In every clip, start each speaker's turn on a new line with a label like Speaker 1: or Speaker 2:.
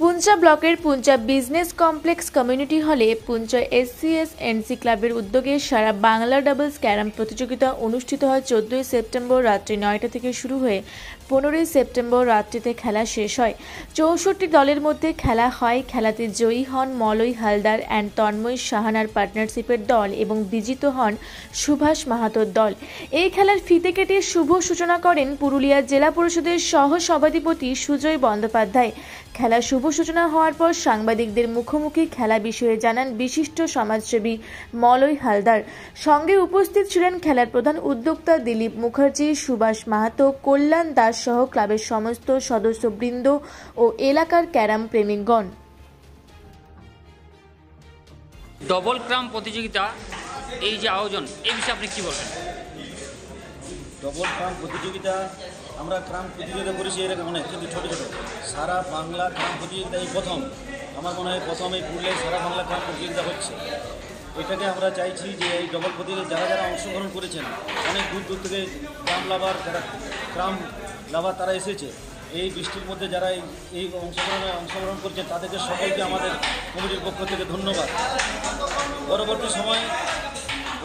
Speaker 1: পুঞ্চা ব্লকের Puncha business complex community হলে Puncha SCS/NC ক্লাবের উদ্যোগে সারা বাংলা ডাবলস ক্যারাম প্রতিযোগিতা অনুষ্ঠিত হয়। 14 সেপ্টেম্বর রাত্রি 9টা থেকে শুরু হয়ে 15 সেপ্টেম্বর রাত্রিতে খেলা শেষ হয়। 64 দলের মধ্যে খেলা হয়। খেলাতে জয়ী হন মলয় হালদার অ্যান্ড তন্ময় সাহানার পার্টনারশিপের দল এবং বিজিত হন সুভাষ মাহাতোর দল। এই খেলার ফিতে কেটে শুভ সূচনা করেন পুরুলিয়া জেলা পরিষদের সহ সভাধিপতি সুজয় বন্দ্যোপাধ্যায়। খেলা শুভ সূচনা হওয়ার পর সাংবাদিকদের মুখোমুখি খেলা বিষয়ে জানান বিশিষ্ট সমাজসেবী মলয় হালদার। সঙ্গে উপস্থিত ছিলেন খেলার প্রধান উদ্যোক্তা দিলীপ মুখার্জি, সুভাষ মাহাতো, কল্যাণ দাস সহ ক্লাবের সমস্ত সদস্যবৃন্দ ও এলাকার ক্যারাম প্রেমিকগণ।
Speaker 2: ডবল ক্রাম প্রতিযোগিতা এই যে আয়োজন, এই বিষয়ে আপনি কি বলবেন?
Speaker 3: ডবল ক্রাম প্রতিযোগিতা আমরা ক্রাম প্রতিযোগিতা করেছি এরকম অনেক, কিন্তু ছোটো ছোটো সারা বাংলা ক্রাম প্রতিযোগিতা এই প্রথম, আমার মনে হয় প্রথম এই পুরুলিয়ায় সারা বাংলা ক্রাম প্রতিযোগিতা হচ্ছে। এটাকে আমরা চাইছি যে এই ডবল প্রতিযোগিতা যারা যারা অংশগ্রহণ করেছেন, অনেক দূর দূর থেকে ক্রাম লাভার তারা এসেছে। এই বৃষ্টির মধ্যে যারা এই অংশগ্রহণ করছেন তাদেরকে সকলকে আমাদের কমিটির পক্ষ থেকে ধন্যবাদ।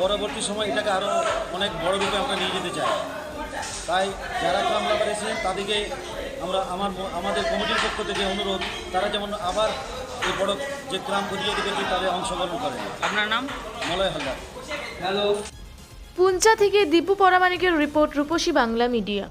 Speaker 3: পরবর্তী সময় এটাকে আরও অনেক বড় রূপে আমরা নিয়ে যেতে চাই। তাই যারা ক্রাম লাভার এসেছেন তাদেরকে আমরা আমাদের কমিটির পক্ষ থেকে অনুরোধ, তারা যেমন আবার এই বড় যে ক্রাম প্রতিযোগিতা করছে তাদের অংশগ্রহণ করেন।
Speaker 2: আপনার নাম?
Speaker 3: মলয় হালদার।
Speaker 1: পুঞ্চা থেকে দীপু পরামানিকের রিপোর্ট, রূপসী বাংলা মিডিয়া।